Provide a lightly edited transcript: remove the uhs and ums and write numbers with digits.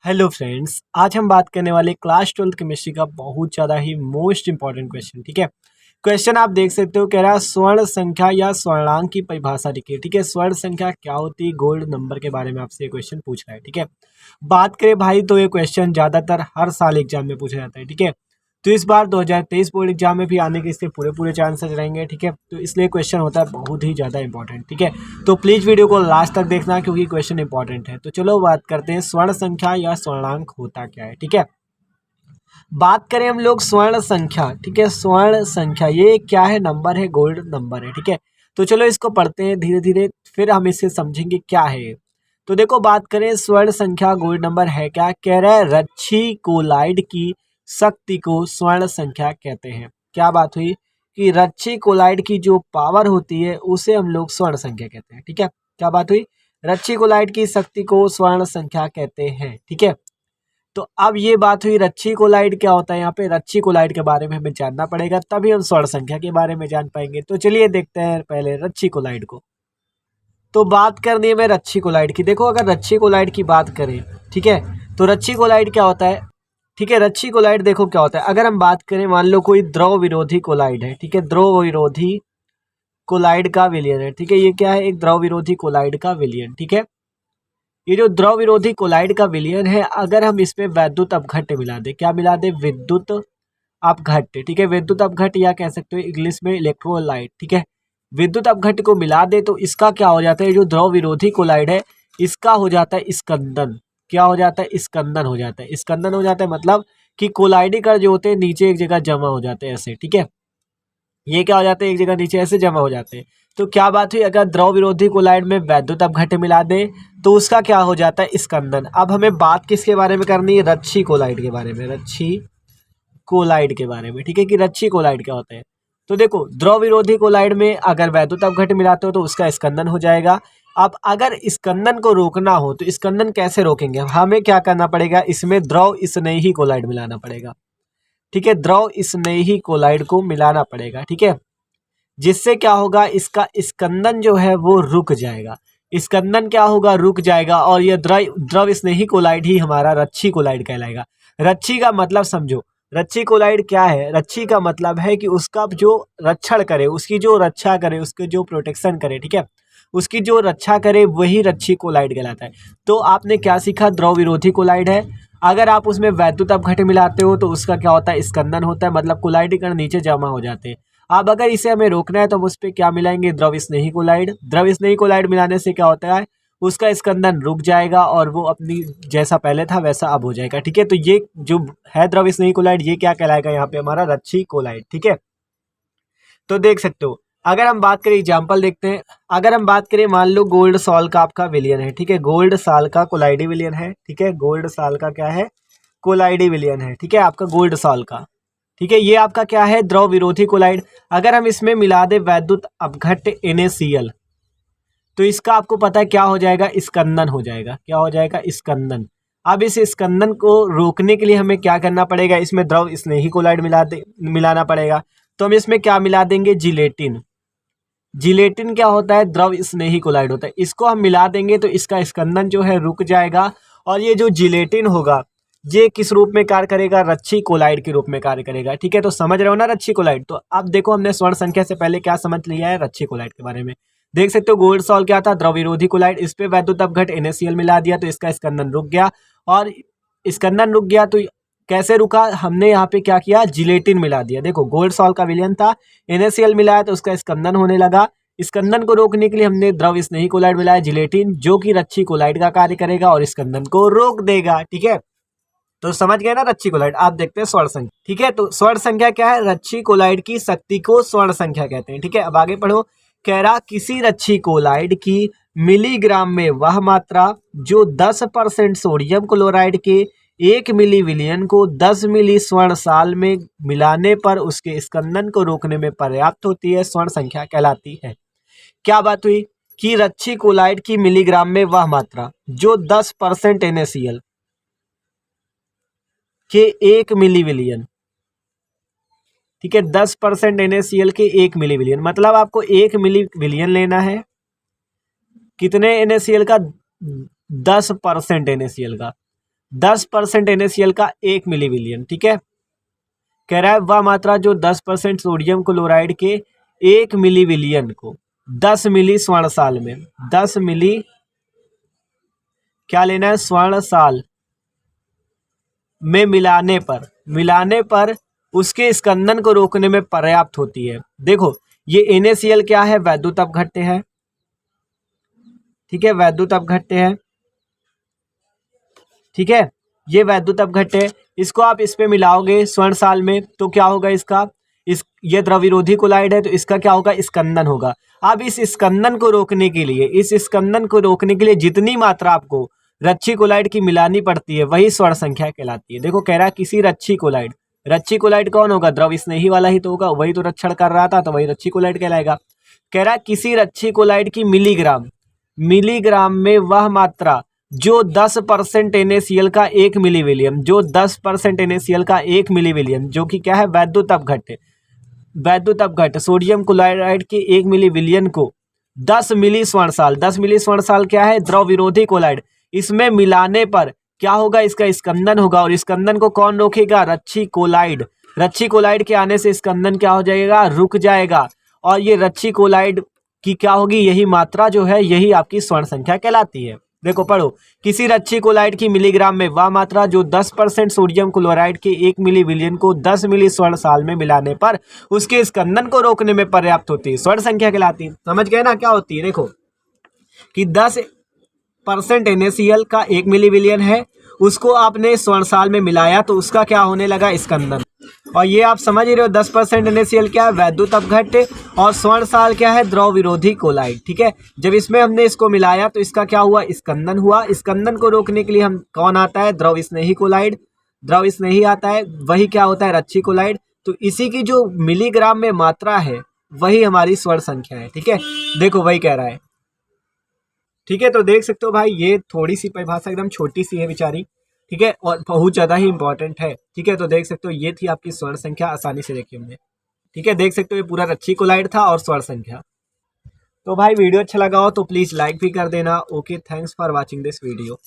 Hello friends, आज हम बात करने वाले क्लास 12th केमिस्ट्री का बहुत ज़्यादा ही मोस्ट इंपॉर्टेंट क्वेश्चन। ठीक है, क्वेश्चन आप देख सकते हो, कह रहा है स्वर्ण संख्या या स्वर्णांक की परिभाषा लिखिए। ठीक है, स्वर्ण संख्या क्या होती है, गोल्ड नंबर के बारे में आपसे ये क्वेश्चन पूछ रहा है। ठीक है, बात करें भाई तो ये क्वेश्चन ज़्यादातर हर साल एग्जाम में पूछा जाता है। ठीक है, तो इस बार 2023 बोर्ड एग्जाम में भी आने के इसके पूरे चांसेस रहेंगे। ठीक है, तो इसलिए क्वेश्चन होता है बहुत ही ज़्यादा इंपॉर्टेंट। ठीक है, तो प्लीज़ वीडियो को लास्ट तक देखना क्योंकि क्वेश्चन इंपॉर्टेंट है। तो चलो बात करते हैं स्वर्ण संख्या या स्वर्णांक होता क्या है। ठीक है, बात करें हम लोग स्वर्ण संख्या। ठीक है, स्वर्ण संख्या ये क्या है, नंबर है, गोल्ड नंबर है। ठीक है, तो चलो इसको पढ़ते हैं धीरे धीरे, फिर हम इसे समझेंगे क्या है ये। तो देखो, बात करें स्वर्ण संख्या गोल्ड नंबर है क्या, कह रहा है रच्छी कोलाइड की शक्ति को स्वर्ण संख्या कहते हैं। क्या बात हुई कि रच्छी कोलाइड की जो पावर होती है उसे हम लोग स्वर्ण संख्या कहते हैं। ठीक है, क्या बात हुई, रच्छी कोलाइड की शक्ति को स्वर्ण संख्या कहते हैं। ठीक है, तो अब ये बात हुई रच्छी कोलाइड क्या होता है। यहाँ पे रच्छी कोलाइड के बारे में हमें जानना पड़ेगा, तभी हम स्वर्ण संख्या के बारे में जान पाएंगे। तो चलिए देखते हैं पहले रच्छी कोलाइड को। तो बात करनी है मैं रच्छी कोलाइड की। देखो, अगर रच्छी कोलाइड की बात करें, ठीक है, तो रच्छी कोलाइड क्या होता है। ठीक है, रच्छी कोलाइड देखो क्या होता है। अगर हम बात करें, मान लो कोई द्रव विरोधी कोलाइड है। ठीक है, द्रव विरोधी कोलाइड का विलयन है। ठीक है, ये क्या है, एक द्रव विरोधी कोलाइड का विलयन। ठीक है, ये जो द्रव विरोधी कोलाइड का विलयन है, अगर हम इसमें वैद्युत अपघट्य मिला दे, क्या मिला दे, विद्युत अपघट्य। ठीक है, विद्युत अपघट्य या कह सकते हो इंग्लिश में इलेक्ट्रोलाइट। ठीक है, विद्युत अपघट्य को मिला दे तो इसका क्या हो जाता है, जो द्रव विरोधी कोलाइड है इसका हो जाता है स्कंदन। क्या हो जाता है, स्कंदन हो जाता है। स्कंदन हो जाता है मतलब कि कोलाइडी कण जो होते हैं नीचे एक जगह जमा हो जाते हैं ऐसे। ठीक है, ये क्या हो जाते हैं, एक जगह नीचे ऐसे जमा हो जाते हैं। तो क्या बात हुई, अगर द्रव विरोधी कोलाइड में वैद्युत अपघट्य मिला दे तो उसका क्या हो जाता है, स्कंदन। अब हमें बात किसके बारे में करनी है, रच्छी कोलाइड के बारे में, रच्छी कोलाइड के बारे में। ठीक है, कि रच्छी कोलाइड क्या होता है। तो देखो, द्रव विरोधी कोलाइड में अगर वैद्युत अपघट्य मिलाते हो तो उसका स्कंदन हो जाएगा। अब अगर स्कंदन को रोकना हो तो स्कंदन कैसे रोकेंगे, हमें क्या करना पड़ेगा, इसमें द्रव स्नेही कोलाइड मिलाना पड़ेगा। ठीक है, द्रव स्नेही कोलाइड को मिलाना पड़ेगा। ठीक है, जिससे क्या होगा, इसका स्कंदन जो है वो रुक जाएगा। स्कंदन क्या होगा, रुक जाएगा, और यह द्रव स्नेही कोलाइड ही हमारा रच्छी कोलाइड कहलाएगा। रच्छी का मतलब समझो, रच्छी कोलाइड क्या है, रच्छी का मतलब है कि उसका जो रक्षण करे, उसकी जो रक्षा करे, उसके जो प्रोटेक्शन करे। ठीक है, उसकी जो रक्षा करे वही रच्छी कोलाइड कहलाता है। तो आपने क्या सीखा, द्रव विरोधी कोलाइड है, अगर आप उसमें वैद्युत अपघट्य मिलाते हो तो उसका क्या होता है, स्कंदन होता है, मतलब कोलाइडी कण नीचे जमा हो जाते हैं। अब अगर इसे हमें रोकना है तो हम उस पर क्या मिलाएंगे, द्रव स्नेही कोलाइड। द्रव स्नेही कोलाइड मिलाने से क्या होता है, उसका स्कंदन रुक जाएगा और वो अपनी जैसा पहले था वैसा अब हो जाएगा। ठीक है, तो ये जो है द्रव स्नेही कोलाइड, ये क्या कहलाएगा यहाँ पे, हमारा रच्छी कोलाइड। ठीक है, तो देख सकते हो, अगर हम बात करें, एग्जाम्पल देखते हैं। अगर हम बात करें, मान लो गोल्ड सॉल का आपका विलियन है। ठीक है, गोल्ड साल का कोलाइडी विलियन है। ठीक है, गोल्ड साल का क्या है, कोलाइडी विलियन है। ठीक है, आपका गोल्ड सॉल का। ठीक है, ये आपका क्या है, द्रव विरोधी कोलाइड। अगर हम इसमें मिला दे वैद्युत अपघट्य NaCl तो इसका आपको पता है क्या हो जाएगा, स्कंदन हो जाएगा। क्या हो जाएगा, स्कंदन। अब इस स्कंदन को रोकने के लिए हमें क्या करना पड़ेगा, इसमें द्रव स्नेही कोलाइड मिलाना पड़ेगा। तो हम इसमें क्या मिला देंगे, जिलेटिन। जिलेटिन क्या होता है, द्रव स्नेही कोलाइड होता है। इसको हम मिला देंगे तो इसका स्कंदन जो है रुक जाएगा, और ये जो जिलेटिन होगा ये किस रूप में कार्य करेगा, रच्छी कोलाइड के रूप में कार्य करेगा। ठीक है, तो समझ रहे हो ना रच्छी कोलाइड। तो अब देखो, हमने स्वर्ण संख्या से पहले क्या समझ लिया है, रच्छी कोलाइड के बारे में। देख सकते हो, गोल्ड सॉल क्या था, द्रव विरोधी कोलाइड, इस पे वैद्युत अपघट्य NaCl मिला दिया तो इसका स्कंदन रुक गया। और स्कंदन रुक गया तो कैसे रुका, हमने यहाँ पे क्या किया, जिलेटिन मिला दिया। देखो, गोल्ड सॉल का विलयन था, NaCl मिलाया तो उसका स्कंदन होने लगा। स्कंदन को रोकने के लिए हमने द्रव स्नेही कोलाइड मिलाया, जिलेटिन, जो कि रच्छी कोलाइड का कार्य करेगा और स्कंदन को रोक देगा। ठीक है, तो समझ गए ना रच्छी कोलाइड। आप देखते हैं स्वर्ण संख्या। ठीक है, तो स्वर्ण संख्या क्या है, रच्छी कोलाइड की शक्ति को स्वर्ण संख्या कहते हैं। ठीक है, अब आगे पढ़ो। कह रहा, किसी रच्छी कोलाइड की मिलीग्राम में वह मात्रा जो 10% सोडियम क्लोराइड के 1 मिली विलियन को 10 मिली स्वर्ण साल में मिलाने पर उसके स्कंदन को रोकने में पर्याप्त होती है, स्वर्ण संख्या कहलाती है। क्या बात हुई कि रच्छी कोलाइड की मिलीग्राम में वह मात्रा जो 10% NaCl के 1 मिली विलियन, ठीक है, 10% NaCl के 1 मिली विलियन, मतलब आपको 1 मिली विलियन लेना है, कितने NaCl का, 10% NaCl का। 10% NaCl का 1 मिलीविलियन, ठीक है। कह रहा है वह मात्रा जो 10% सोडियम क्लोराइड के 1 मिलीविलियन को 10 मिली स्वर्ण साल में, 10 मिली क्या लेना है, स्वर्ण साल में मिलाने पर उसके स्कंदन को रोकने में पर्याप्त होती है। देखो ये NaCl क्या है, वैद्युत अपघट्य है, ठीक है, वैद्युत अपघट्य है, ठीक है, ये वैद्युत अपघट्य है। इसको आप इस पे मिलाओगे स्वर्ण साल में तो क्या होगा इसका, ये द्रवविरोधी कोलाइड है तो इसका क्या होगा, स्कंदन होगा। अब इस स्कंदन को रोकने के लिए जितनी मात्रा आपको रच्छी कोलाइड की मिलानी पड़ती है वही स्वर्ण संख्या कहलाती है। देखो कह रहा है किसी रच्छी कोलाइड कौन होगा, द्रव स्नेही वाला ही तो होगा, वही तो रक्षण कर रहा था तो वही रच्छी कोलाइड कहलाएगा। कह रहा है किसी रच्छी कोलाइड की मिलीग्राम में वह मात्रा जो 10% NaCl का 1 मिलीविलियन, जो 10% NaCl का 1 मिलीविलियन, जो कि क्या है, वैद्युत अपघट्य सोडियम क्लोराइड के 1 मिलीविलियन को 10 मिली स्वर्ण साल क्या है, द्रव विरोधी कोलाइड, इसमें मिलाने पर क्या होगा, इसका स्कंदन होगा। और स्कंदन को कौन रोकेगा, रच्छी कोलाइड के आने से स्कंदन क्या हो जाएगा, रुक जाएगा। और ये रच्छी कोलाइड की क्या होगी, यही मात्रा जो है यही आपकी स्वर्ण संख्या कहलाती है। देखो पढ़ो, किसी रच्छी कोलाइड की मिलीग्राम में वह मात्रा जो 10% सोडियम क्लोराइड के 1 मिलीविलियन को 10 मिली स्वर्ण साल में मिलाने पर उसके स्कंदन को रोकने में पर्याप्त होती है, स्वर्ण संख्या कहलाती है। समझ गए ना क्या होती है। देखो कि 10% NaCl का 1 मिलीविलियन है, उसको आपने स्वर्ण साल में मिलाया तो उसका क्या होने लगा, स्कंदन। और ये आप समझ रहे हो 10% NaCl क्या है, वैद्युत अपघट्य, और स्वर्ण साल क्या है, द्रव विरोधी कोलाइड, ठीक है। जब इसमें हमने इसको मिलाया तो इसका क्या हुआ, स्कंदन हुआ। स्कंदन को रोकने के लिए हम कौन आता है, द्रव स्नेही कोलाइड, द्रव स्नेही आता है, वही क्या होता है, रच्छी कोलाइड। तो इसी की जो मिलीग्राम में मात्रा है वही हमारी स्वर्ण संख्या है, ठीक है। देखो वही कह रहा है, ठीक है। तो देख सकते हो भाई ये थोड़ी सी परिभाषा एकदम छोटी सी है बेचारी, ठीक है, और बहुत ज़्यादा ही इंपॉर्टेंट है, ठीक है। तो देख सकते हो ये थी आपकी स्वर्ण संख्या, आसानी से देखी हमने, ठीक है। देख सकते हो ये पूरा रच्छी कोलाइड था और स्वर्ण संख्या। तो भाई वीडियो अच्छा लगा हो तो प्लीज़ लाइक भी कर देना। Okay, thanks for watching this video.